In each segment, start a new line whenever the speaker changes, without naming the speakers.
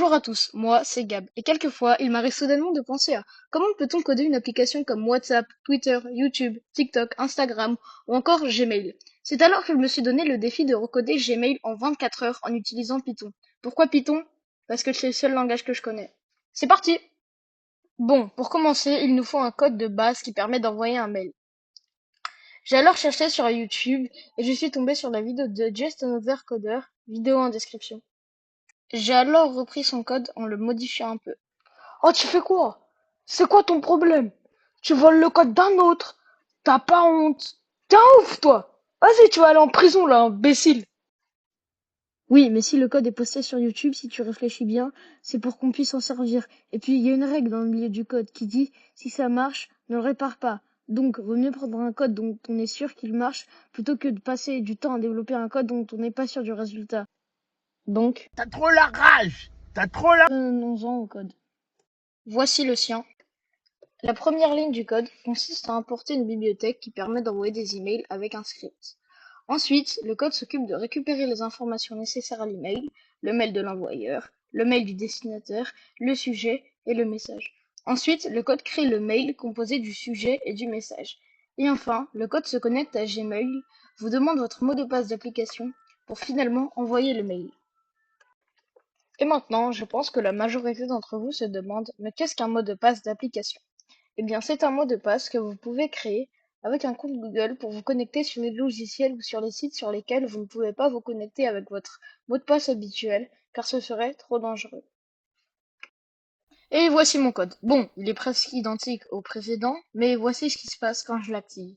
Bonjour à tous, moi c'est Gab, et quelquefois il m'arrive soudainement de penser à comment peut-on coder une application comme WhatsApp, Twitter, YouTube, TikTok, Instagram ou encore Gmail. C'est alors que je me suis donné le défi de recoder Gmail en 24 heures en utilisant Python. Pourquoi Python? Parce que c'est le seul langage que je connais. C'est parti! Bon, pour commencer, il nous faut un code de base qui permet d'envoyer un mail. J'ai alors cherché sur YouTube et je suis tombé sur la vidéo de Just Another Coder, vidéo en description. J'ai alors repris son code en le modifiant un peu. Oh, tu fais quoi? C'est quoi ton problème? Tu voles le code d'un autre. T'as pas honte? T'es un ouf, toi! Vas-y, tu vas aller en prison, là, imbécile! Oui, mais si le code est posté sur YouTube, si tu réfléchis bien, c'est pour qu'on puisse s'en servir. Et puis, il y a une règle dans le milieu du code qui dit, si ça marche, ne le répare pas. Donc, vaut mieux prendre un code dont on est sûr qu'il marche, plutôt que de passer du temps à développer un code dont on n'est pas sûr du résultat. Donc,
T'as trop la rage! T'as trop la...
venons-en au code. Voici le sien. La première ligne du code consiste à importer une bibliothèque qui permet d'envoyer des emails avec un script. Ensuite, le code s'occupe de récupérer les informations nécessaires à l'email, le mail de l'envoyeur, le mail du destinataire, le sujet et le message. Ensuite, le code crée le mail composé du sujet et du message. Et enfin, le code se connecte à Gmail, vous demande votre mot de passe d'application pour finalement envoyer le mail. Et maintenant, je pense que la majorité d'entre vous se demande, mais qu'est-ce qu'un mot de passe d'application? Eh bien, c'est un mot de passe que vous pouvez créer avec un compte Google pour vous connecter sur les logiciels ou sur les sites sur lesquels vous ne pouvez pas vous connecter avec votre mot de passe habituel, car ce serait trop dangereux. Et voici mon code. Bon, il est presque identique au précédent, mais voici ce qui se passe quand je l'active.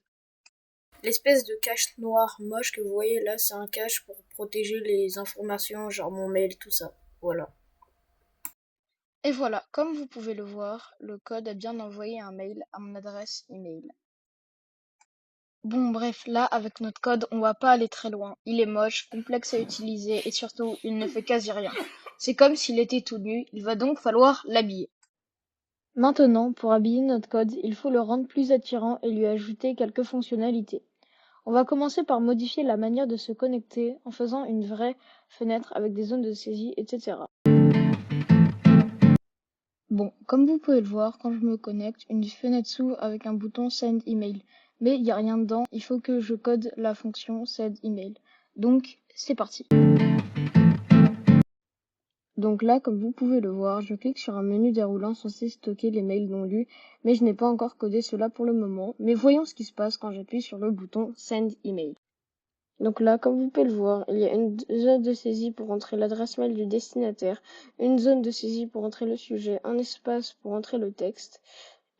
L'espèce de cache noir moche que vous voyez là, c'est un cache pour protéger les informations, genre mon mail, tout ça. Voilà. Et voilà, comme vous pouvez le voir, le code a bien envoyé un mail à mon adresse email. Bon bref, là, avec notre code, on va pas aller très loin. Il est moche, complexe à utiliser et surtout, il ne fait quasi rien. C'est comme s'il était tout nu, il va donc falloir l'habiller. Maintenant, pour habiller notre code, il faut le rendre plus attirant et lui ajouter quelques fonctionnalités. On va commencer par modifier la manière de se connecter en faisant une vraie fenêtre avec des zones de saisie, etc. Bon, comme vous pouvez le voir, quand je me connecte, une fenêtre s'ouvre avec un bouton Send Email. Mais il n'y a rien dedans, il faut que je code la fonction Send Email. Donc, c'est parti. Donc là, comme vous pouvez le voir, je clique sur un menu déroulant censé stocker les mails non lus, mais je n'ai pas encore codé cela pour le moment. Mais voyons ce qui se passe quand j'appuie sur le bouton Send Email. Donc là, comme vous pouvez le voir, il y a une zone de saisie pour entrer l'adresse mail du destinataire, une zone de saisie pour entrer le sujet, un espace pour entrer le texte,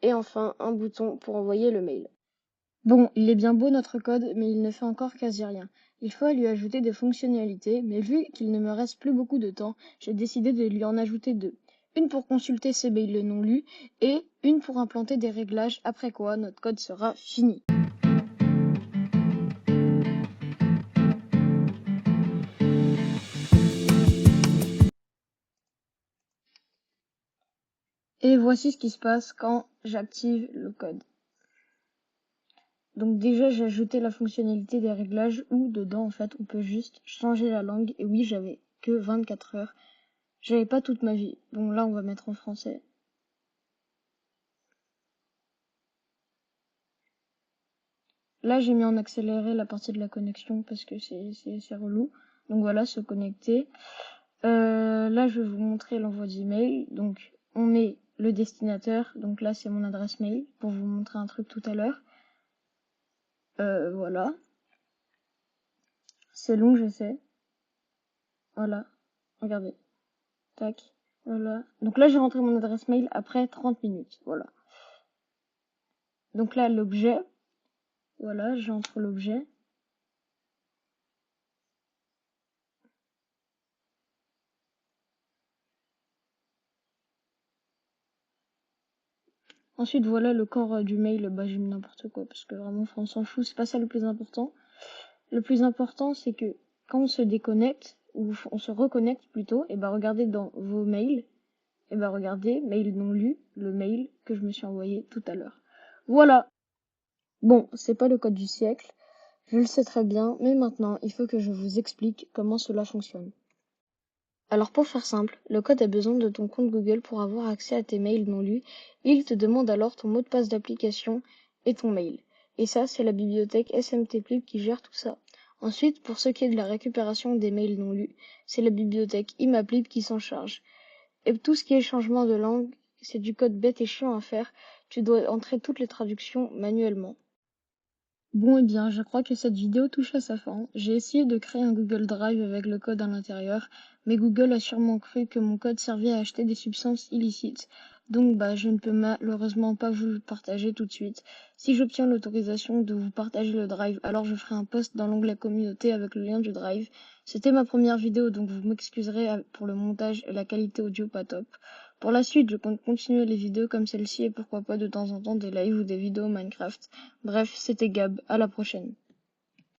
et enfin un bouton pour envoyer le mail. Bon, il est bien beau notre code, mais il ne fait encore quasi rien. Il faut lui ajouter des fonctionnalités, mais vu qu'il ne me reste plus beaucoup de temps, j'ai décidé de lui en ajouter deux. Une pour consulter ses mails non lus, et une pour implanter des réglages, après quoi notre code sera fini. Et voici ce qui se passe quand j'active le code. Donc déjà, j'ai ajouté la fonctionnalité des réglages où dedans, en fait, on peut juste changer la langue. Et oui, j'avais que 24 heures. J'avais pas toute ma vie. Bon, là, on va mettre en français. Là, j'ai mis en accéléré la partie de la connexion parce que c'est relou. Donc voilà, se connecter. Là, je vais vous montrer l'envoi d'email. Donc, on met le destinataire. Donc là, c'est mon adresse mail pour vous montrer un truc tout à l'heure. Voilà. C'est long, je sais. Voilà. Regardez. Tac. Voilà. Donc là, j'ai rentré mon adresse mail après 30 minutes. Voilà. Donc là, l'objet. Voilà, j'entre l'objet. Ensuite, voilà le corps du mail. Bah, j'ai mis n'importe quoi parce que vraiment, on s'en fout. C'est pas ça le plus important. Le plus important, c'est que quand on se déconnecte, ou on se reconnecte plutôt, et bah regardez dans vos mails, et bah regardez, mail non lu, le mail que je me suis envoyé tout à l'heure. Voilà. Bon, c'est pas le code du siècle, je le sais très bien, mais maintenant, il faut que je vous explique comment cela fonctionne. Alors pour faire simple, le code a besoin de ton compte Google pour avoir accès à tes mails non lus. Il te demande alors ton mot de passe d'application et ton mail. Et ça, c'est la bibliothèque SMTplib qui gère tout ça. Ensuite, pour ce qui est de la récupération des mails non lus, c'est la bibliothèque Imaplib qui s'en charge. Et tout ce qui est changement de langue, c'est du code bête et chiant à faire. Tu dois entrer toutes les traductions manuellement. Bon eh bien, je crois que cette vidéo touche à sa fin. J'ai essayé de créer un Google Drive avec le code à l'intérieur, mais Google a sûrement cru que mon code servait à acheter des substances illicites. Donc je ne peux malheureusement pas vous le partager tout de suite. Si j'obtiens l'autorisation de vous partager le Drive, alors je ferai un post dans l'onglet communauté avec le lien du Drive. C'était ma première vidéo, donc vous m'excuserez pour le montage et la qualité audio pas top. Pour la suite, je compte continuer les vidéos comme celle-ci et pourquoi pas de temps en temps des lives ou des vidéos Minecraft. Bref, c'était Gab, à la prochaine.